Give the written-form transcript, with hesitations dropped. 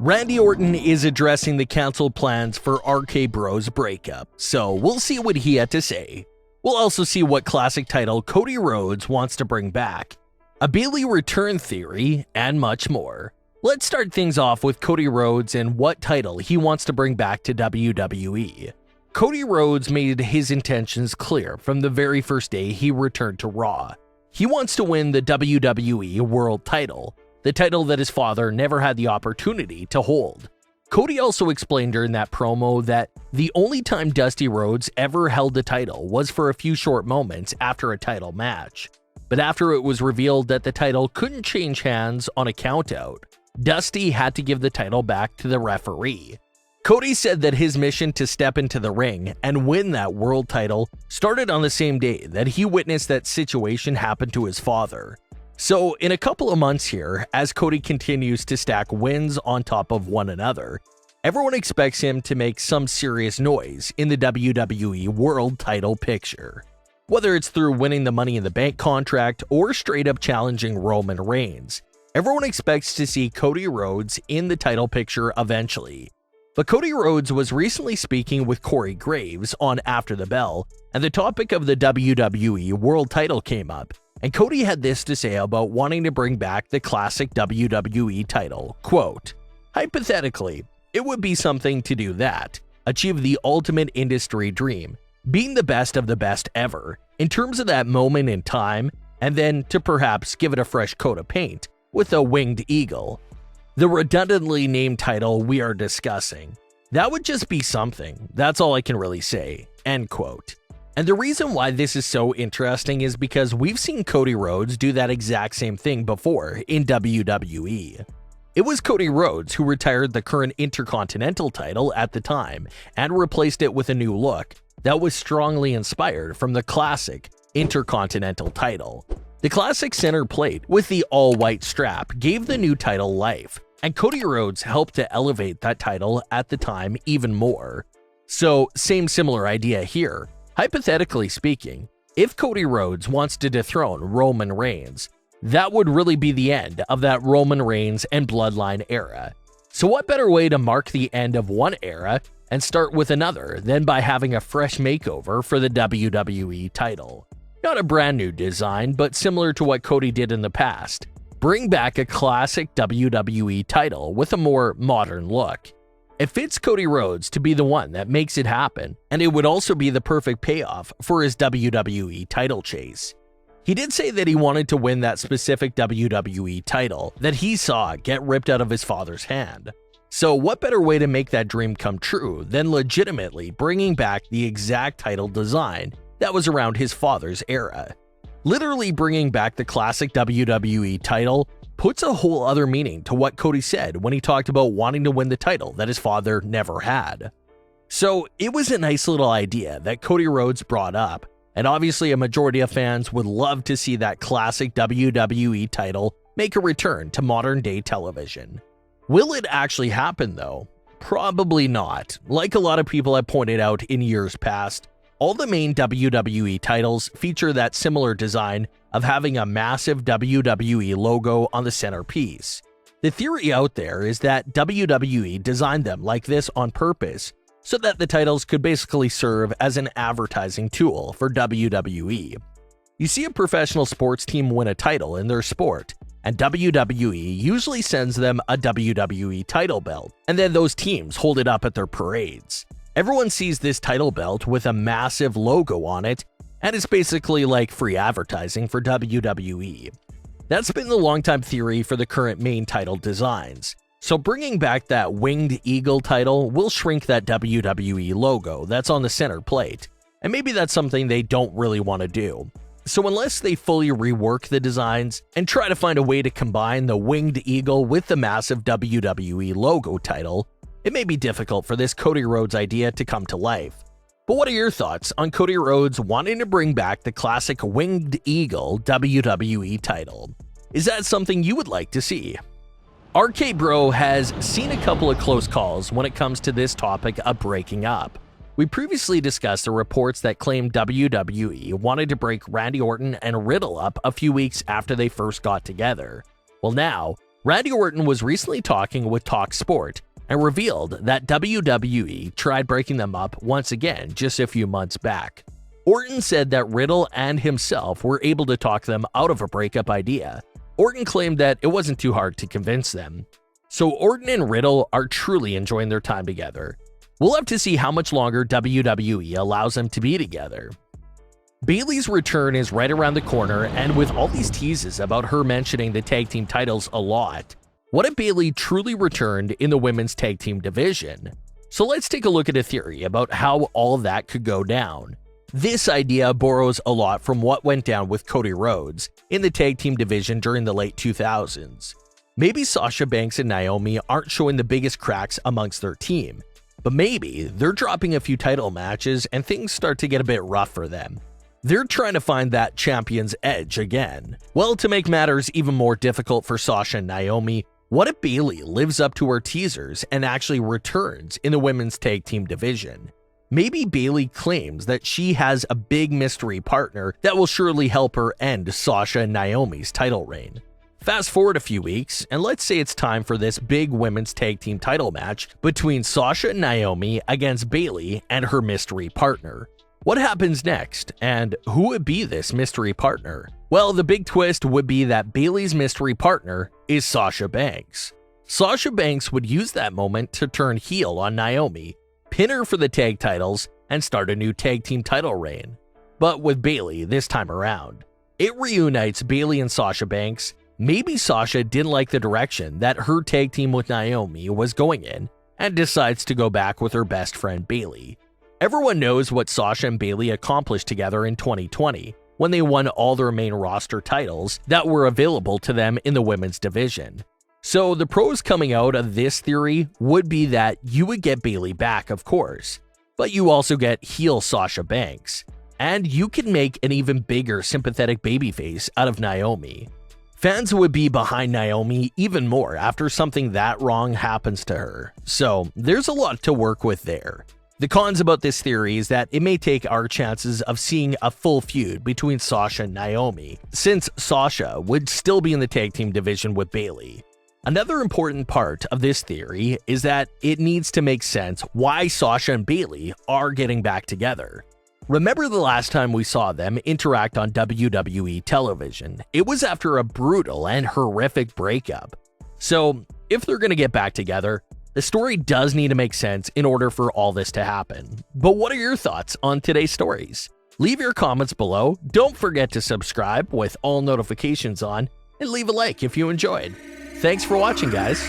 Randy Orton is addressing the canceled plans for RKBro's breakup, so we'll see what he had to say. We'll also see what classic title Cody Rhodes wants to bring back, a Bayley return theory, and much more. Let's start things off with Cody Rhodes and what title he wants to bring back to WWE. Cody Rhodes made his intentions clear from the very first day he returned to Raw. He wants to win the WWE World title, the title that his father never had the opportunity to hold. Cody also explained during that promo that the only time Dusty Rhodes ever held the title was for a few short moments after a title match. But after it was revealed that the title couldn't change hands on a countout, Dusty had to give the title back to the referee. Cody said that his mission to step into the ring and win that world title started on the same day that he witnessed that situation happen to his father. So in a couple of months here, as Cody continues to stack wins on top of one another, everyone expects him to make some serious noise in the WWE World title picture. Whether it's through winning the Money in the Bank contract or straight up challenging Roman Reigns, everyone expects to see Cody Rhodes in the title picture eventually. But Cody Rhodes was recently speaking with Corey Graves on After the Bell, and the topic of the WWE World title came up. And Cody had this to say about wanting to bring back the classic WWE title, quote, "Hypothetically, it would be something to do that, achieve the ultimate industry dream, being the best of the best ever, in terms of that moment in time, and then to perhaps give it a fresh coat of paint with a winged eagle. The redundantly named title we are discussing. That would just be something, that's all I can really say," end quote. And the reason why this is so interesting is because we've seen Cody Rhodes do that exact same thing before in WWE. It was Cody Rhodes who retired the current Intercontinental title at the time and replaced it with a new look that was strongly inspired from the classic Intercontinental title. The classic center plate with the all-white strap gave the new title life, and Cody Rhodes helped to elevate that title at the time even more. So, similar idea here. Hypothetically speaking, if Cody Rhodes wants to dethrone Roman Reigns, that would really be the end of that Roman Reigns and Bloodline era. So what better way to mark the end of one era and start with another than by having a fresh makeover for the WWE title? Not a brand new design, but similar to what Cody did in the past. Bring back a classic WWE title with a more modern look. It fits Cody Rhodes to be the one that makes it happen, and it would also be the perfect payoff for his WWE title chase. He did say that he wanted to win that specific WWE title that he saw get ripped out of his father's hand. So what better way to make that dream come true than legitimately bringing back the exact title design that was around his father's era? Literally bringing back the classic WWE title puts a whole other meaning to what Cody said when he talked about wanting to win the title that his father never had. So it was a nice little idea that Cody Rhodes brought up, and obviously a majority of fans would love to see that classic WWE title make a return to modern day television. Will it actually happen though? Probably not. Like a lot of people have pointed out in years past, all the main WWE titles feature that similar design of having a massive WWE logo on the centerpiece. The theory out there is that WWE designed them like this on purpose so that the titles could basically serve as an advertising tool for WWE. You see a professional sports team win a title in their sport, and WWE usually sends them a WWE title belt, and then those teams hold it up at their parades. Everyone sees this title belt with a massive logo on it, and it's basically like free advertising for WWE. That's been the longtime theory for the current main title designs. So bringing back that winged eagle title will shrink that WWE logo that's on the center plate, and maybe that's something they don't really want to do. So unless they fully rework the designs and try to find a way to combine the winged eagle with the massive WWE logo title, it may be difficult for this Cody Rhodes idea to come to life. But what are your thoughts on Cody Rhodes wanting to bring back the classic winged eagle WWE title? Is that something you would like to see? RKBro has seen a couple of close calls when it comes to this topic of breaking up. We previously discussed the reports that claimed WWE wanted to break Randy Orton and Riddle up a few weeks after they first got together. Well now, Randy Orton was recently talking with TalkSport and revealed that WWE tried breaking them up once again just a few months back. Orton said that Riddle and himself were able to talk them out of a breakup idea. Orton claimed that it wasn't too hard to convince them. So Orton and Riddle are truly enjoying their time together. We'll have to see how much longer WWE allows them to be together. Bayley's return is right around the corner, and with all these teases about her mentioning the tag team titles a lot, what if Bayley truly returned in the women's tag team division? So let's take a look at a theory about how all that could go down. This idea borrows a lot from what went down with Cody Rhodes in the tag team division during the late 2000s. Maybe Sasha Banks and Naomi aren't showing the biggest cracks amongst their team, but maybe they're dropping a few title matches and things start to get a bit rough for them. They're trying to find that champion's edge again. Well, to make matters even more difficult for Sasha and Naomi, what if Bayley lives up to her teasers and actually returns in the women's tag team division? Maybe Bayley claims that she has a big mystery partner that will surely help her end Sasha and Naomi's title reign. Fast forward a few weeks, and let's say it's time for this big women's tag team title match between Sasha and Naomi against Bayley and her mystery partner. What happens next, and who would be this mystery partner? Well, the big twist would be that Bayley's mystery partner is Sasha Banks. Sasha Banks would use that moment to turn heel on Naomi, pin her for the tag titles, and start a new tag team title reign. But with Bayley this time around. It reunites Bayley and Sasha Banks. Maybe Sasha didn't like the direction that her tag team with Naomi was going in and decides to go back with her best friend Bayley. Everyone knows what Sasha and Bayley accomplished together in 2020 when they won all their main roster titles that were available to them in the women's division. So the pros coming out of this theory would be that you would get Bayley back, of course, but you also get heel Sasha Banks, and you can make an even bigger sympathetic babyface out of Naomi. Fans would be behind Naomi even more after something that wrong happens to her, so there's a lot to work with there. The cons about this theory is that it may take our chances of seeing a full feud between Sasha and Naomi, since Sasha would still be in the tag team division with Bayley. Another important part of this theory is that it needs to make sense why Sasha and Bayley are getting back together. Remember the last time we saw them interact on WWE television? It was after a brutal and horrific breakup. So, if they're going to get back together, the story does need to make sense in order for all this to happen. But what are your thoughts on today's stories? Leave your comments below, don't forget to subscribe with all notifications on, and leave a like if you enjoyed. Thanks for watching, guys.